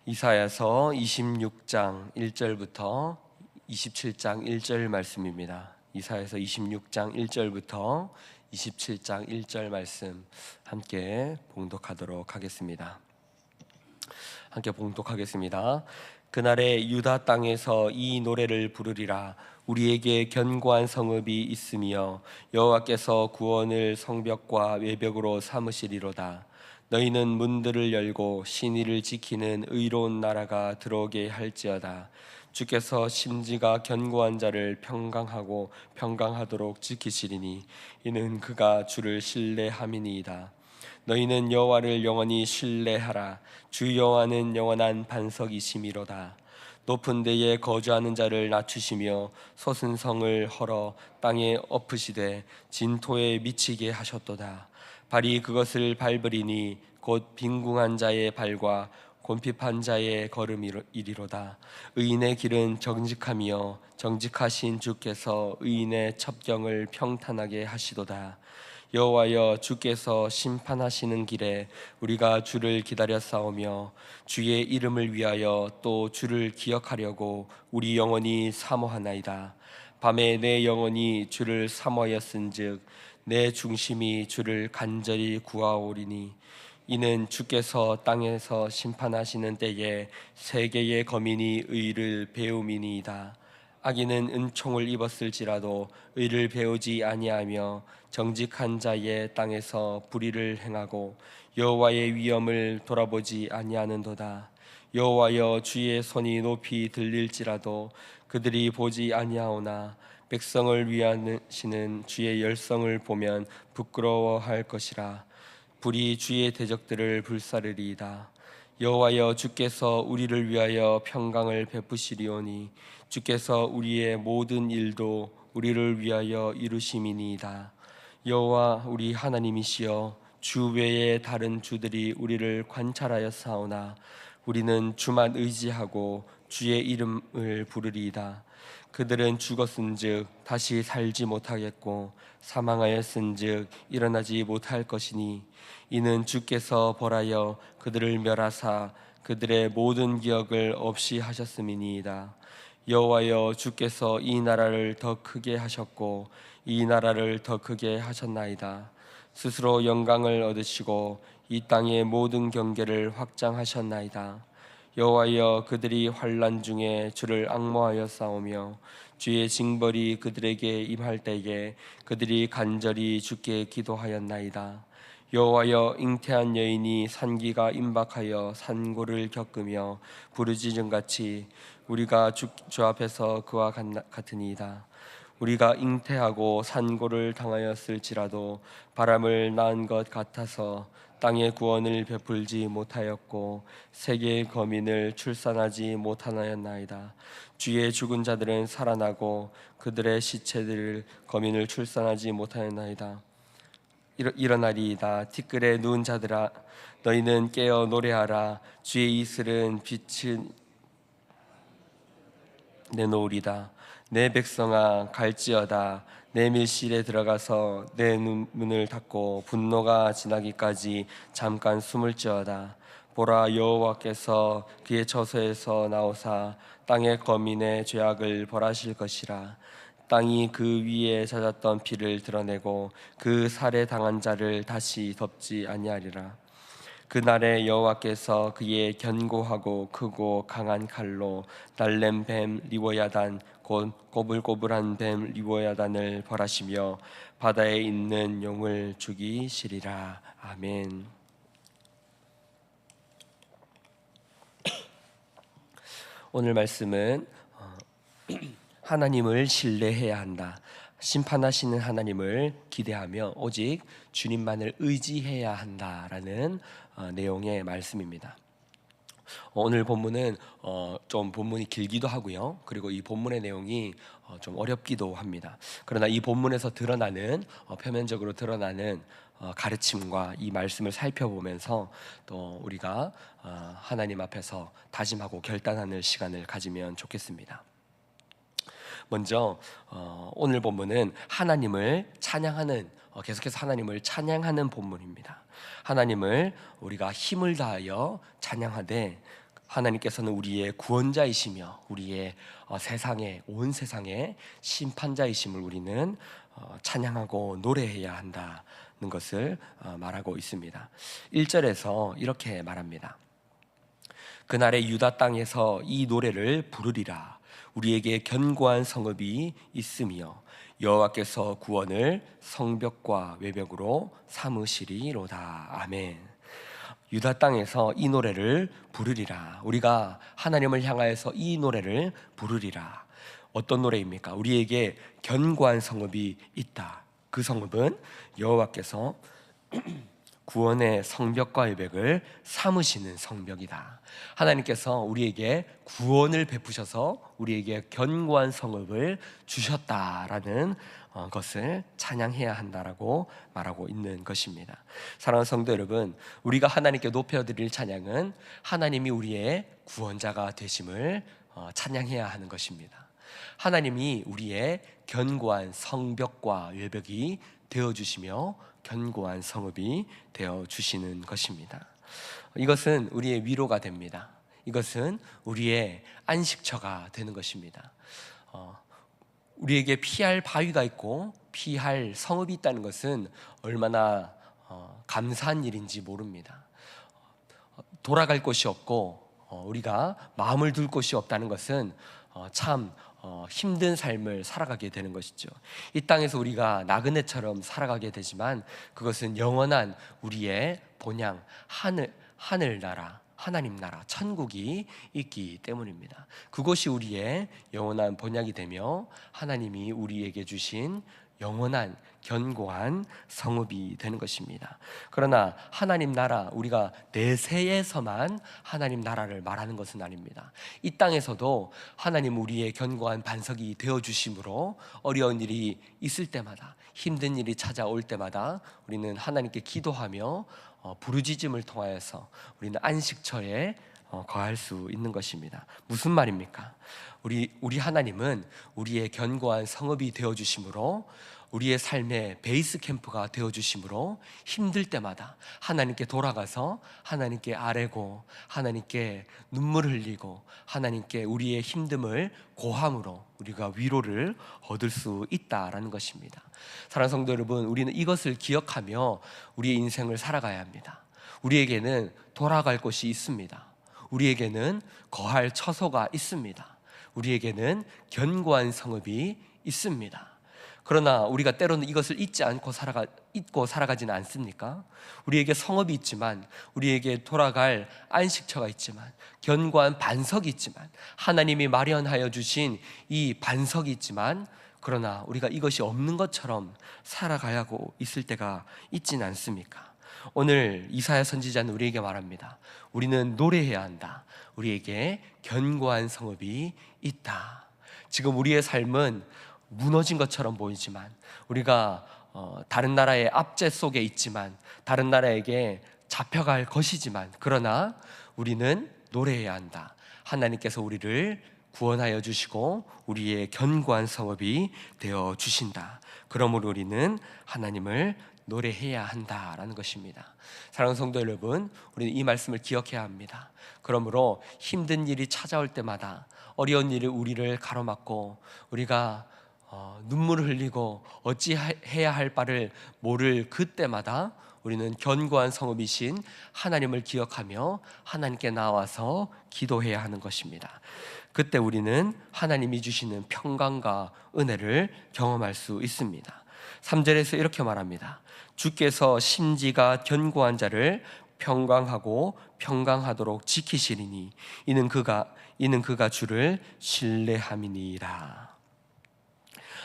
이사야서 26장 1절부터 27장 1절 말씀입니다. 이사야서 26장 1절부터 27장 1절 말씀 함께 봉독하도록 하겠습니다. 그날에 유다 땅에서 이 노래를 부르리라. 우리에게 견고한 성읍이 있으며 여호와께서 구원을 성벽과 외벽으로 삼으시리로다. 너희는 문들을 열고 신의를 지키는 의로운 나라가 들어오게 할지어다. 주께서 심지가 견고한 자를 평강하도록 지키시리니 이는 그가 주를 신뢰함이니이다. 너희는 여호와를 영원히 신뢰하라. 주 여호와는 영원한 반석이시미로다. 높은 데에 거주하는 자를 낮추시며 솟은 성을 헐어 땅에 엎으시되 진토에 미치게 하셨도다. 발이 그것을 밟으리니 곧 빈궁한 자의 발과 곤핍한 자의 걸음이리로다. 의인의 길은 정직하며 정직하신 주께서 의인의 첩경을 평탄하게 하시도다. 여호와여, 주께서 심판하시는 길에 우리가 주를 기다려 싸우며 주의 이름을 위하여 또 주를 기억하려고 우리 영혼이 사모하나이다. 밤에 내 영혼이 주를 사모하였은즉 내 중심이 주를 간절히 구하오리니 이는 주께서 땅에서 심판하시는 때에 세계의 거민이 의를 배움이니이다. 악인은 은총을 입었을지라도 의를 배우지 아니하며 정직한 자의 땅에서 불의를 행하고 여호와의 위엄을 돌아보지 아니하는도다. 여호와여, 주의 손이 높이 들릴지라도 그들이 보지 아니하오나 백성을 위하시는 주의 열성을 보면 부끄러워할 것이라. 불이 주의 대적들을 불사르리이다. 여호와여, 주께서 우리를 위하여 평강을 베푸시리오니 주께서 우리의 모든 일도 우리를 위하여 이루심이니이다. 여호와 우리 하나님이시여, 주 외에 다른 주들이 우리를 관찰하여 사오나 우리는 주만 의지하고 주의 이름을 부르리이다. 그들은 죽었은즉 다시 살지 못하겠고 사망하였은즉 일어나지 못할 것이니 이는 주께서 벌하여 그들을 멸하사 그들의 모든 기억을 없이 하셨음이니이다. 여호와여, 주께서 이 나라를 더 크게 하셨고 이 나라를 더 크게 하셨나이다. 스스로 영광을 얻으시고 이 땅의 모든 경계를 확장하셨나이다. 여호와여, 그들이 환난 중에 주를 앙모하여 싸우며 주의 징벌이 그들에게 임할 때에 그들이 간절히 주께 기도하였나이다. 여호와여, 잉태한 여인이 산기가 임박하여 산고를 겪으며 부르짖음같이 우리가 주 앞에서 그와 같으니이다. 우리가 잉태하고 산고를 당하였을지라도 바람을 낳은 것 같아서 땅의 구원을 베풀지 못하였고 세계의 거민을 출산하지 못하였나이다. 주의 죽은 자들은 살아나고 그들의 시체들 거민을 출산하지 못하였나이다. 일어나리이다. 티끌에 누운 자들아, 너희는 깨어 노래하라. 주의 이슬은 빛을 내놓으리다. 내 백성아, 갈지어다. 내 밀실에 들어가서 내 문을 닫고 분노가 지나기까지 잠깐 숨을지어다. 보라, 여호와께서 그의 처소에서 나오사 땅의 거민의 죄악을 벌하실 것이라. 땅이 그 위에 잦았던 피를 드러내고 그 살해당한 자를 다시 덮지 아니하리라. 그날에 여호와께서 그의 견고하고 크고 강한 칼로 날렘 뱀 리워야단 곧 꼬불꼬불한 뱀 리워야단을 벌하시며 바다에 있는 용을 죽이시리라. 아멘. 오늘 말씀은 하나님을 신뢰해야 한다. 심판하시는 하나님을 기대하며 오직 주님만을 의지해야 한다라는 내용의 말씀입니다. 오늘 본문은 좀 본문이 길기도 하고요. 그리고 이 본문의 내용이 좀 어렵기도 합니다. 그러나 이 본문에서 드러나는 표면적으로 드러나는 가르침과 이 말씀을 살펴보면서 또 우리가 하나님 앞에서 다짐하고 결단하는 시간을 가지면 좋겠습니다. 먼저 오늘 본문은 하나님을 찬양하는 계속해서 하나님을 찬양하는 본문입니다. 하나님을 우리가 힘을 다하여 찬양하되 하나님께서는 우리의 구원자이시며 우리의 세상의 온 세상의 심판자이심을 우리는 찬양하고 노래해야 한다는 것을 말하고 있습니다. 1절에서 이렇게 말합니다. 그날의 유다 땅에서 이 노래를 부르리라. 우리에게 견고한 성읍이 있으며 여호와께서 구원을 성벽과 외벽으로 삼으시리로다. 아멘. 유다 땅에서 이 노래를 부르리라. 우리가 하나님을 향하여서 이 노래를 부르리라. 어떤 노래입니까? 우리에게 견고한 성읍이 있다. 그 성읍은 여호와께서 구원의 성벽과 외벽을 삼으시는 성벽이다. 하나님께서 우리에게 구원을 베푸셔서 우리에게 견고한 성읍을 주셨다라는 것을 찬양해야 한다라고 말하고 있는 것입니다. 사랑하는 성도 여러분, 우리가 하나님께 높여드릴 찬양은 하나님이 우리의 구원자가 되심을 찬양해야 하는 것입니다. 하나님이 우리의 견고한 성벽과 외벽이 되어주시며 견고한 성읍이 되어주시는 것입니다. 이것은 우리의 위로가 됩니다. 이것은 우리의 안식처가 되는 것입니다. 우리에게 피할 바위가 있고 피할 성읍이 있다는 것은 얼마나 감사한 일인지 모릅니다. 돌아갈 곳이 없고 우리가 마음을 둘 곳이 없다는 것은 참 힘든 삶을 살아가게 되는 것이죠. 이 땅에서 우리가 나그네처럼 살아가게 되지만 그것은 영원한 우리의 본향 하늘나라, 하나님 나라, 천국이 있기 때문입니다. 그것이 우리의 영원한 본향이 되며 하나님이 우리에게 주신 영원한 견고한 성읍이 되는 것입니다. 그러나 하나님 나라, 우리가 내세에서만 하나님 나라를 말하는 것은 아닙니다. 이 땅에서도 하나님 우리의 견고한 반석이 되어주심으로 어려운 일이 있을 때마다, 힘든 일이 찾아올 때마다 우리는 하나님께 기도하며 부르짖음을 통하여서 우리는 안식처에 거할 수 있는 것입니다. 무슨 말입니까? 우리 하나님은 우리의 견고한 성읍이 되어주심으로, 우리의 삶의 베이스 캠프가 되어주심으로 힘들 때마다 하나님께 돌아가서 하나님께 아뢰고 하나님께 눈물을 흘리고 하나님께 우리의 힘듦을 고함으로 우리가 위로를 얻을 수 있다라는 것입니다. 사랑하는 성도 여러분, 우리는 이것을 기억하며 우리의 인생을 살아가야 합니다. 우리에게는 돌아갈 곳이 있습니다. 우리에게는 거할 처소가 있습니다. 우리에게는 견고한 성읍이 있습니다. 그러나 우리가 때로는 이것을 잊고 살아가지는 않습니까? 우리에게 성읍이 있지만, 우리에게 돌아갈 안식처가 있지만, 견고한 반석이 있지만, 하나님이 마련하여 주신 이 반석이 있지만, 그러나 우리가 이것이 없는 것처럼 살아가야고 있을 때가 있지는 않습니까? 오늘 이사야 선지자는 우리에게 말합니다. 우리는 노래해야 한다. 우리에게 견고한 성읍이 있다. 지금 우리의 삶은 무너진 것처럼 보이지만, 우리가 다른 나라의 압제 속에 있지만, 다른 나라에게 잡혀갈 것이지만, 그러나 우리는 노래해야 한다. 하나님께서 우리를 구원하여 주시고 우리의 견고한 성읍이 되어 주신다. 그러므로 우리는 하나님을 노래해야 한다라는 것입니다. 사랑하는 성도 여러분, 우리는 이 말씀을 기억해야 합니다. 그러므로 힘든 일이 찾아올 때마다, 어려운 일이 우리를 가로막고 우리가 눈물을 흘리고 어찌해야 할 바를 모를 그때마다 우리는 견고한 성읍이신 하나님을 기억하며 하나님께 나와서 기도해야 하는 것입니다. 그때 우리는 하나님이 주시는 평강과 은혜를 경험할 수 있습니다. 3절에서 이렇게 말합니다. 주께서 심지가 견고한 자를 평강하고 평강하도록 지키시리니 이는 그가 주를 신뢰함이니라.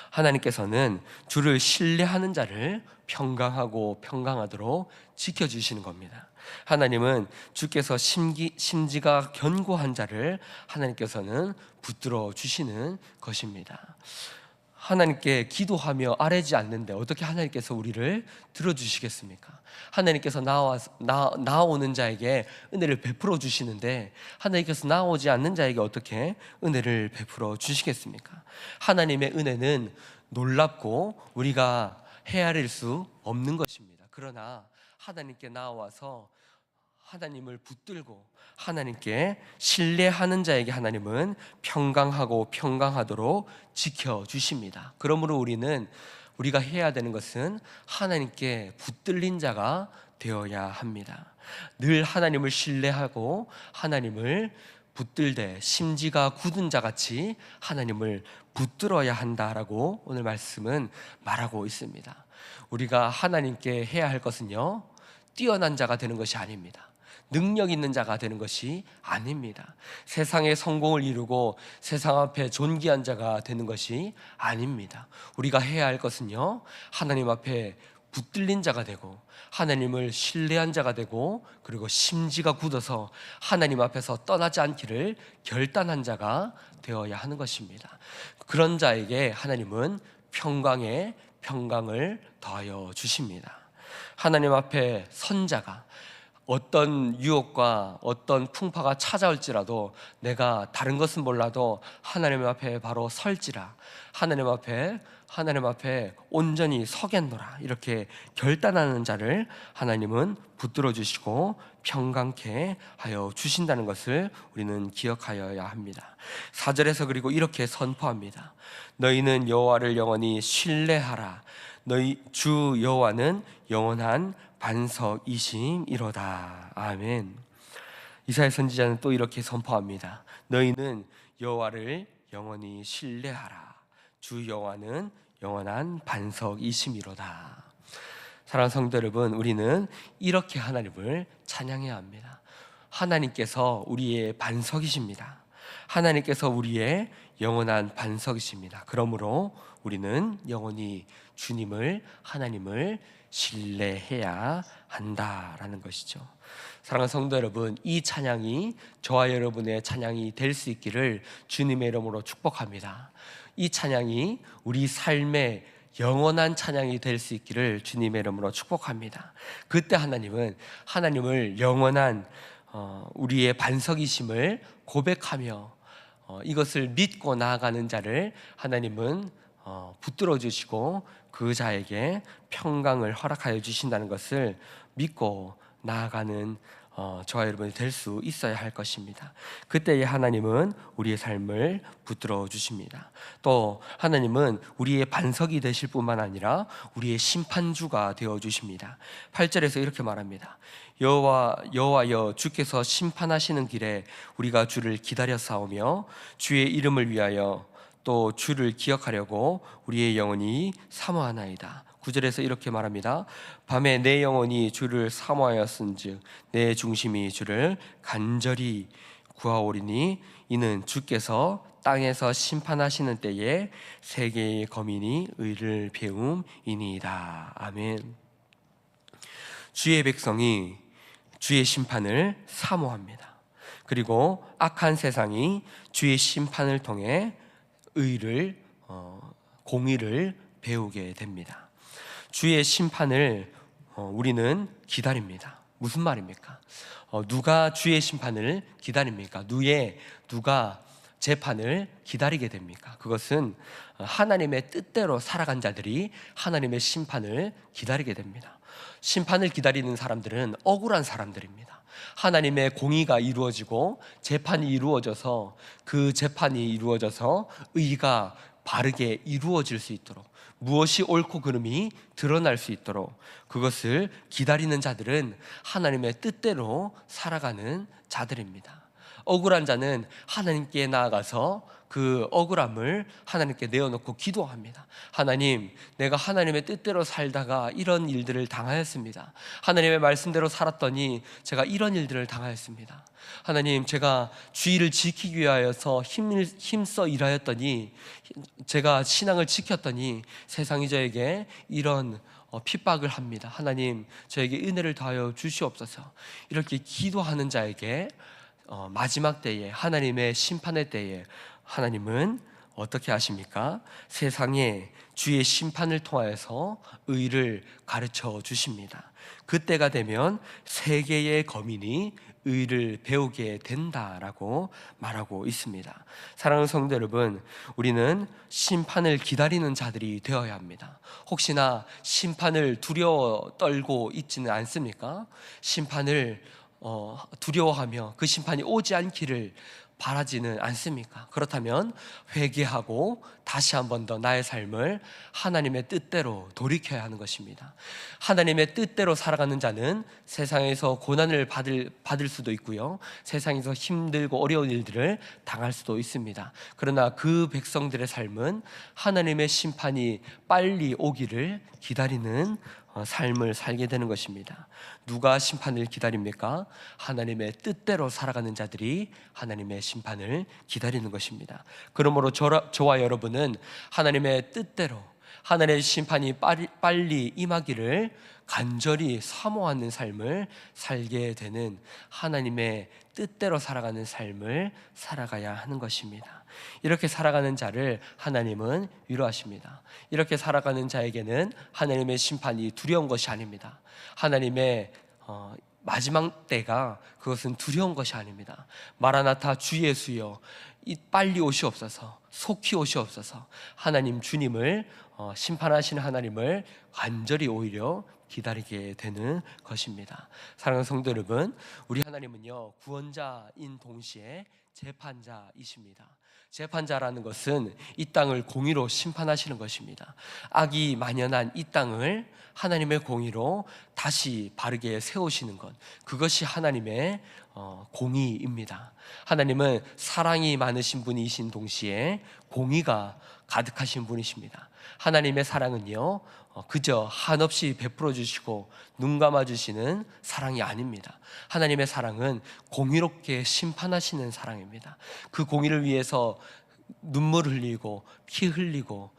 하나님께서는 주를 신뢰하는 자를 평강하고 평강하도록 지켜주시는 겁니다. 하나님은 주께서 심지가 견고한 자를 하나님께서는 붙들어 주시는 것입니다. 하나님께 기도하며 아뢰지 않는데 어떻게 하나님께서 우리를 들어주시겠습니까? 하나님께서 나오는 자에게 은혜를 베풀어 주시는데 하나님께서 나오지 않는 자에게 어떻게 은혜를 베풀어 주시겠습니까? 하나님의 은혜는 놀랍고 우리가 헤아릴 수 없는 것입니다. 그러나 하나님께 나와서 하나님을 붙들고 하나님께 신뢰하는 자에게 하나님은 평강하고 평강하도록 지켜주십니다. 그러므로 우리가 해야 되는 것은 하나님께 붙들린 자가 되어야 합니다. 늘 하나님을 신뢰하고 하나님을 붙들되 심지가 굳은 자같이 하나님을 붙들어야 한다라고 오늘 말씀은 말하고 있습니다. 우리가 하나님께 해야 할 것은요, 뛰어난 자가 되는 것이 아닙니다. 능력 있는 자가 되는 것이 아닙니다. 세상의 성공을 이루고 세상 앞에 존귀한 자가 되는 것이 아닙니다. 우리가 해야 할 것은요, 하나님 앞에 붙들린 자가 되고 하나님을 신뢰한 자가 되고, 그리고 심지가 굳어서 하나님 앞에서 떠나지 않기를 결단한 자가 되어야 하는 것입니다. 그런 자에게 하나님은 평강에 평강을 더하여 주십니다. 하나님 앞에 선 자가 어떤 유혹과 어떤 풍파가 찾아올지라도 내가 다른 것은 몰라도 하나님 앞에 바로 설지라, 하나님 앞에 온전히 서겠노라, 이렇게 결단하는 자를 하나님은 붙들어 주시고 평강케 하여 주신다는 것을 우리는 기억하여야 합니다. 4절에서 그리고 이렇게 선포합니다. 너희는 여호와를 영원히 신뢰하라. 너희 주 여호와는 영원한 반석이심이로다. 아멘. 이사야 선지자는 또 이렇게 선포합니다. 너희는 여호와를 영원히 신뢰하라. 주 여호와는 영원한 반석이심이로다. 사랑하는 성도 여러분, 우리는 이렇게 하나님을 찬양해야 합니다. 하나님께서 우리의 반석이십니다. 하나님께서 우리의 영원한 반석이십니다. 그러므로 우리는 영원히 하나님을 신뢰해야 한다라는 것이죠. 사랑하는 성도 여러분, 이 찬양이 저와 여러분의 찬양이 될 수 있기를 주님의 이름으로 축복합니다. 이 찬양이 우리 삶의 영원한 찬양이 될 수 있기를 주님의 이름으로 축복합니다. 그때 하나님은 하나님을 영원한 우리의 반석이심을 고백하며 이것을 믿고 나아가는 자를 하나님은 붙들어 주시고 그 자에게 평강을 허락하여 주신다는 것을 믿고 나아가는 저와 여러분이 될 수 있어야 할 것입니다. 그때에 하나님은 우리의 삶을 붙들어 주십니다. 또 하나님은 우리의 반석이 되실 뿐만 아니라 우리의 심판주가 되어 주십니다. 8절에서 이렇게 말합니다. 여호와여, 주께서 심판하시는 길에 우리가 주를 기다렸사오며 주의 이름을 위하여 또 주를 기억하려고 우리의 영혼이 사모하나이다. 9절에서 이렇게 말합니다. 밤에 내 영혼이 주를 사모하였은즉 내 중심이 주를 간절히 구하오리니 이는 주께서 땅에서 심판하시는 때에 세계의 거민이 의를 배움이니이다. 아멘. 주의 백성이 주의 심판을 사모합니다. 그리고 악한 세상이 주의 심판을 통해 공의를 배우게 됩니다. 주의 심판을 우리는 기다립니다. 무슨 말입니까? 누가 주의 심판을 기다립니까? 누가 재판을 기다리게 됩니까? 그것은 하나님의 뜻대로 살아간 자들이 하나님의 심판을 기다리게 됩니다. 심판을 기다리는 사람들은 억울한 사람들입니다. 하나님의 공의가 이루어지고 그 재판이 이루어져서 의가 바르게 이루어질 수 있도록, 무엇이 옳고 그름이 드러날 수 있도록 그것을 기다리는 자들은 하나님의 뜻대로 살아가는 자들입니다. 억울한 자는 하나님께 나아가서 그 억울함을 하나님께 내어놓고 기도합니다. 하나님, 내가 하나님의 뜻대로 살다가 이런 일들을 당하였습니다. 하나님의 말씀대로 살았더니 제가 이런 일들을 당하였습니다. 하나님, 제가 주의를 지키기 위하여서 힘써 일하였더니, 제가 신앙을 지켰더니 세상이 저에게 이런 핍박을 합니다. 하나님, 저에게 은혜를 더하여 주시옵소서. 이렇게 기도하는 자에게 마지막 때에, 하나님의 심판의 때에 하나님은 어떻게 하십니까? 세상에 주의 심판을 통하여서 의를 가르쳐 주십니다. 그때가 되면 세계의 거민이 의를 배우게 된다라고 말하고 있습니다. 사랑하는 성도 여러분, 우리는 심판을 기다리는 자들이 되어야 합니다. 혹시나 심판을 두려워 떨고 있지는 않습니까? 심판을 두려워하며 그 심판이 오지 않기를 바라지는 않습니까? 그렇다면 회개하고 다시 한 번 더 나의 삶을 하나님의 뜻대로 돌이켜야 하는 것입니다. 하나님의 뜻대로 살아가는 자는 세상에서 고난을 받을 수도 있고요, 세상에서 힘들고 어려운 일들을 당할 수도 있습니다. 그러나 그 백성들의 삶은 하나님의 심판이 빨리 오기를 기다리는 삶을 살게 되는 것입니다. 누가 심판을 기다립니까? 하나님의 뜻대로 살아가는 자들이 하나님의 심판을 기다리는 것입니다. 그러므로 저와 여러분은 하나님의 뜻대로 하나님의 심판이 빨리 임하기를 간절히 사모하는 삶을 살게 되는, 하나님의 뜻대로 살아가는 삶을 살아가야 하는 것입니다. 이렇게 살아가는 자를 하나님은 위로하십니다. 이렇게 살아가는 자에게는 하나님의 심판이 두려운 것이 아닙니다. 하나님의 마지막 때가 그것은 두려운 것이 아닙니다. 마라나타 주 예수여 빨리 오시옵소서, 속히 오시옵소서. 하나님 주님을 심판하시는 하나님을 간절히 오히려 기다리게 되는 것입니다. 사랑하는 성도 여러분, 우리 하나님은요 구원자인 동시에 재판자이십니다. 재판자라는 것은 이 땅을 공의로 심판하시는 것입니다. 악이 만연한 이 땅을 하나님의 공의로 다시 바르게 세우시는 것, 그것이 하나님의 공의입니다. 하나님은 사랑이 많으신 분이신 동시에 공의가 가득하신 분이십니다. 하나님의 사랑은요 그저 한없이 베풀어 주시고 눈 감아 주시는 사랑이 아닙니다. 하나님의 사랑은 공의롭게 심판하시는 사랑입니다. 그 공의를 위해서 눈물 흘리고 피 흘리고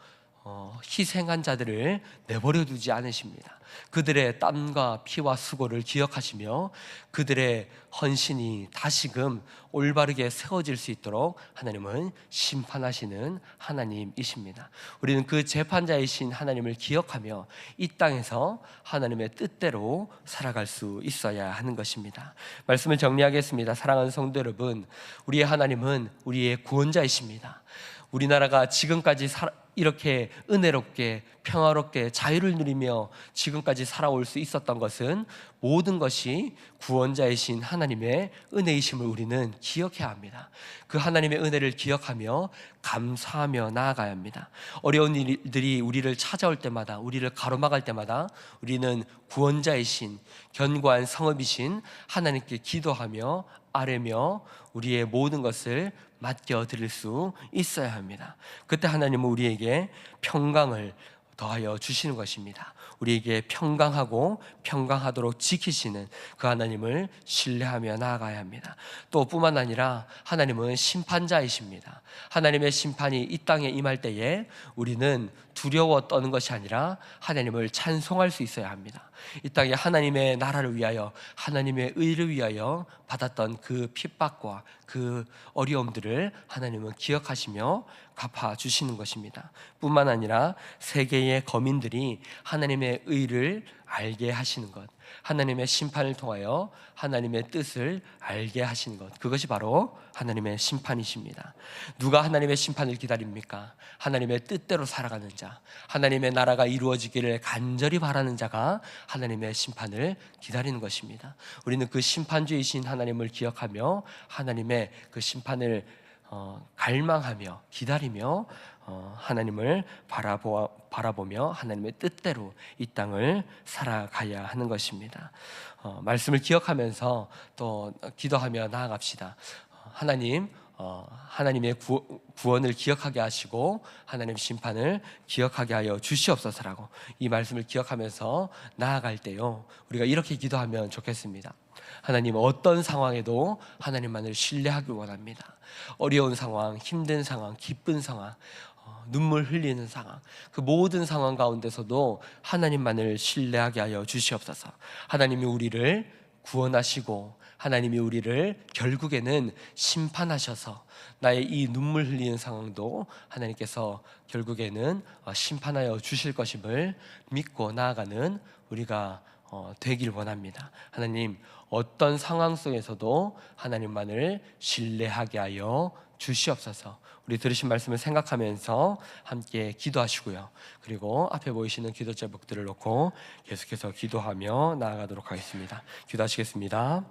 희생한 자들을 내버려 두지 않으십니다. 그들의 땀과 피와 수고를 기억하시며 그들의 헌신이 다시금 올바르게 세워질 수 있도록 하나님은 심판하시는 하나님이십니다. 우리는 그 재판자이신 하나님을 기억하며 이 땅에서 하나님의 뜻대로 살아갈 수 있어야 하는 것입니다. 말씀을 정리하겠습니다. 사랑하는 성도 여러분, 우리의 하나님은 우리의 구원자이십니다. 우리나라가 지금까지 이렇게 은혜롭게 평화롭게 자유를 누리며 지금까지 살아올 수 있었던 것은 모든 것이 구원자이신 하나님의 은혜이심을 우리는 기억해야 합니다. 그 하나님의 은혜를 기억하며 감사하며 나아가야 합니다. 어려운 일들이 우리를 찾아올 때마다, 우리를 가로막을 때마다 우리는 구원자이신 견고한 성읍이신 하나님께 기도하며 아뢰며 우리의 모든 것을 맡겨드릴 수 있어야 합니다. 그때 하나님은 우리에게 평강을 더하여 주시는 것입니다. 우리에게 평강하고 평강하도록 지키시는 그 하나님을 신뢰하며 나아가야 합니다. 또 뿐만 아니라 하나님은 심판자이십니다. 하나님의 심판이 이 땅에 임할 때에 우리는 두려워 떠는 것이 아니라 하나님을 찬송할 수 있어야 합니다. 이 땅에 하나님의 나라를 위하여 하나님의 의를 위하여 받았던 그 핍박과 그 어려움들을 하나님은 기억하시며 갚아주시는 것입니다. 뿐만 아니라 세계의 거민들이 하나님의 의를 알게 하시는 것, 하나님의 심판을 통하여 하나님의 뜻을 알게 하시는 것, 그것이 바로 하나님의 심판이십니다. 누가 하나님의 심판을 기다립니까? 하나님의 뜻대로 살아가는 자, 하나님의 나라가 이루어지기를 간절히 바라는 자가 하나님의 심판을 기다리는 것입니다. 우리는 그 심판주이신 하나님을 기억하며 하나님의 그 심판을 갈망하며 기다리며 하나님을 바라보며 하나님의 뜻대로 이 땅을 살아가야 하는 것입니다. 말씀을 기억하면서 또 기도하며 나아갑시다. 하나님, 하나님의 구원을 기억하게 하시고 하나님 심판을 기억하게 하여 주시옵소서라고 이 말씀을 기억하면서 나아갈 때요, 우리가 이렇게 기도하면 좋겠습니다. 하나님, 어떤 상황에도 하나님만을 신뢰하길 원합니다. 어려운 상황, 힘든 상황, 기쁜 상황, 눈물 흘리는 상황, 그 모든 상황 가운데서도 하나님만을 신뢰하게 하여 주시옵소서. 하나님이 우리를 구원하시고 하나님이 우리를 결국에는 심판하셔서 나의 이 눈물 흘리는 상황도 하나님께서 결국에는 심판하여 주실 것임을 믿고 나아가는 우리가 되길 원합니다. 하나님, 어떤 상황 속에서도 하나님만을 신뢰하게 하여 주시옵소서. 우리 들으신 말씀을 생각하면서 함께 기도하시고요, 그리고 앞에 보이시는 기도 제목들을 놓고 계속해서 기도하며 나아가도록 하겠습니다. 기도하시겠습니다.